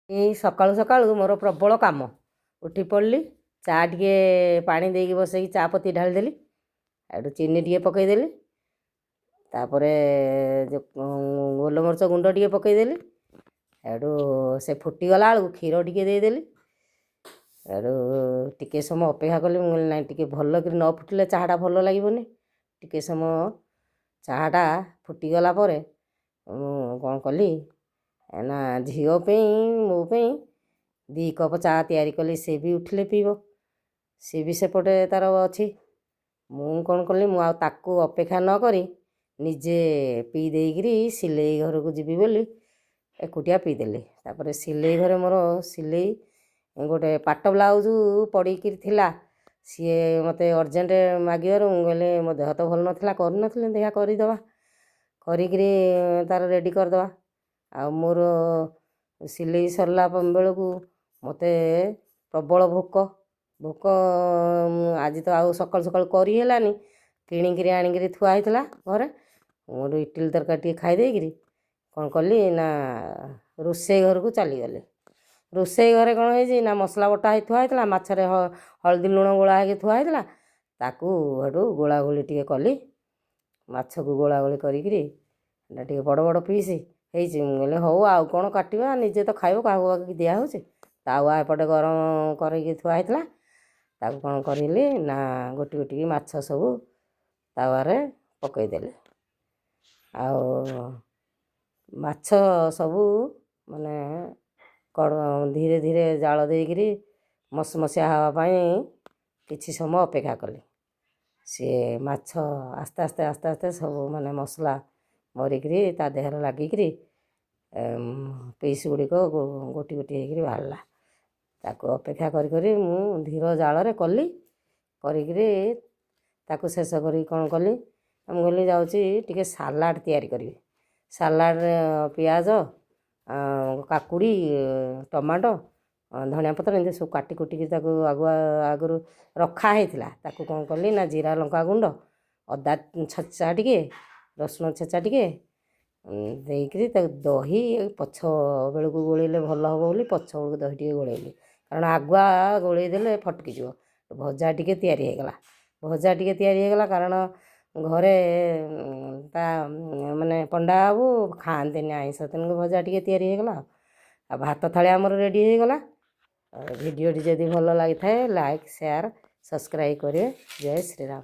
ଏଇ ସକାଳୁ ସକାଳୁ ମୋର ପ୍ରବଳ କାମ। ଉଠି ପଡ଼ିଲି, ଚା ଟିକେ ପାଣି ଦେଇକି ବସେଇକି ଚା ପତି ଢାଳିଦେଲି, ଏଠୁ ଚିନି ଟିକେ ପକେଇଦେଲି, ତାପରେ ଗୋଲମରିଚ ଗୁଣ୍ଡ ଟିକେ ପକେଇଦେଲି, ଏଠୁ ସେ ଫୁଟିଗଲା ବେଳକୁ କ୍ଷୀର ଟିକେ ଦେଇଦେଲି, ଏଠୁ ଟିକେ ସମୟ ଅପେକ୍ଷା କଲି। ମୁଁ କହିଲି ନାଇଁ ଟିକେ ଭଲ କରି ନ ଫୁଟିଲେ ଚାହାଟା ଭଲ ଲାଗିବନି। ଟିକେ ସମୟ ଚାହାଟା ଫୁଟିଗଲା ପରେ ମୁଁ କ'ଣ କଲି ନା ଝିଅ ପାଇଁ ମୋ ପାଇଁ 2 କପ୍ ଚା ତିଆରି କଲି। ସେ ବି ଉଠିଲେ ପିଇବ, ସେ ବି ସେପଟେ ତା'ର ଅଛି। ମୁଁ କ'ଣ କଲି, ମୁଁ ଆଉ ତାକୁ ଅପେକ୍ଷା ନ କରି ନିଜେ ପିଇ ଦେଇକିରି ସିଲେଇ ଘରକୁ ଯିବି ବୋଲି ଏକୁଟିଆ ପିଇଦେଲି। ତାପରେ ସିଲେଇ ଘରେ ମୋର ସିଲେଇ ଗୋଟେ ପାଟ ବ୍ଲାଉଜ୍ ପଡ଼ିକିରି ଥିଲା, ସିଏ ମୋତେ ଅର୍ଜେଣ୍ଟ ମାଗିବାରୁ ମୁଁ କହିଲି ମୋ ଦେହ ତ ଭଲ ନଥିଲା, କରୁନଥିଲି, ଦେଖିଆ କରିଦେବା, କରିକିରି ତା'ର ରେଡ଼ି କରିଦେବା। ଆଉ ମୋର ସିଲେଇ ସରିଲା ବେଳକୁ ମୋତେ ପ୍ରବଳ ଭୋକ। ଆଜି ତ ଆଉ ସକାଳୁ ସକାଳୁ କରି ହେଲାନି, କିଣିକିରି ଆଣିକିରି ଥୁଆ ହେଇଥିଲା ଘରେ। ମୋର ଇଟିଲି ତରକାରୀ ଟିକେ ଖାଇ ଦେଇକିରି କ'ଣ କଲି ନା ରୋଷେଇ ଘରକୁ ଚାଲିଗଲି। ରୋଷେଇ ଘରେ କ'ଣ ହେଇଛି ନା ମସଲା ବଟା ହେଇ ଥୁଆ ହେଇଥିଲା, ମାଛରେ ହଳଦୀ ଲୁଣ ଗୋଳା ହେଇକି ଥୁଆ ହେଇଥିଲା। ତାକୁ ହେଠୁ ଗୋଳାଗୋଳି ଟିକେ କଲି, ମାଛକୁ ଗୋଳାଗୋଳି କରିକିରି ଏଇଟା ଟିକେ ବଡ଼ ବଡ଼ ପିସ୍ ହେଇଛି। ମୁଁ କହିଲି ହଉ ଆଉ କ'ଣ କାଟିବା, ନିଜେ ତ ଖାଇବ, କାହାକୁ କାହାକୁ ଦିଆହେଉଛି। ତାୱା ଏପଟେ ଗରମ କରିକି ଥୁଆ ହେଇଥିଲା, ତାକୁ କ'ଣ କରିଲି ନା ଗୋଟି ଗୋଟିକି ମାଛ ସବୁ ତାୱାରେ ପକେଇଦେଲି। ଆଉ ମାଛ ସବୁ ମାନେ ଧୀରେ ଧୀରେ ଜାଳ ଦେଇକିରି ମସମସିଆ ହେବା ପାଇଁ କିଛି ସମୟ ଅପେକ୍ଷା କଲି। ସିଏ ମାଛ ଆସ୍ତେ ଆସ୍ତେ ଆସ୍ତେ ଆସ୍ତେ ସବୁ ମାନେ ମସଲା ମରିକିରି ତା ଦେହରେ ଲାଗିକିରି ପିସ୍ ଗୁଡ଼ିକ ଗୋଟି ଗୋଟି ହେଇକିରି ବାହାରିଲା। ତାକୁ ଅପେକ୍ଷା କରି କରି ମୁଁ ଧୀର ଜାଳରେ କଲି, କରିକିରି ତାକୁ ଶେଷ କରିକି କ'ଣ କଲି, ମୁଁ କହିଲି ଯାଉଛି ଟିକେ ସାଲାଡ଼ ତିଆରି କରିବି। ସାଲାଡ଼ରେ ପିଆଜ, କାକୁଡ଼ି, ଟମାଟୋ, ଧଣିଆ ପତ୍ର ଏମିତି ସବୁ କାଟି କୁଟିକି ତାକୁ ଆଗରୁ ରଖା ହେଇଥିଲା। ତାକୁ କ'ଣ କଲି ନା ଜିରା ଲଙ୍କା ଗୁଣ୍ଡ, ଅଦା ଛେଚା ଟିକେ, ରସୁଣ ଛେଚା ଟିକେ ଦେଇକିରି ତାକୁ ଦହି ପଛ ବେଳକୁ ଗୋଳେଇଲେ ଭଲ ହେବ ବୋଲି ପଛ ବେଳକୁ ଦହି ଟିକେ ଗୋଳେଇଲି, କାରଣ ଆଗୁଆ ଗୋଳେଇ ଦେଲେ ଫଟକିଯିବ। ଭଜା ଟିକେ ତିଆରି ହେଇଗଲା, କାରଣ ଘରେ ତା ମାନେ ପଣ୍ଡା ବାବୁ ଖାଆନ୍ତିନି ଆଇଁଷ, ତେଣୁ ଭଜା ଟିକେ ତିଆରି ହେଇଗଲା। ଆଉ ଭାତ ଥାଳି ଆମର ରେଡ଼ି ହେଇଗଲା। ଭିଡ଼ିଓଟି ଯଦି ଭଲ ଲାଗିଥାଏ ଲାଇକ୍, ସେୟାର, ସବସ୍କ୍ରାଇବ୍ କରିବେ। ଜୟ ଶ୍ରୀରାମ।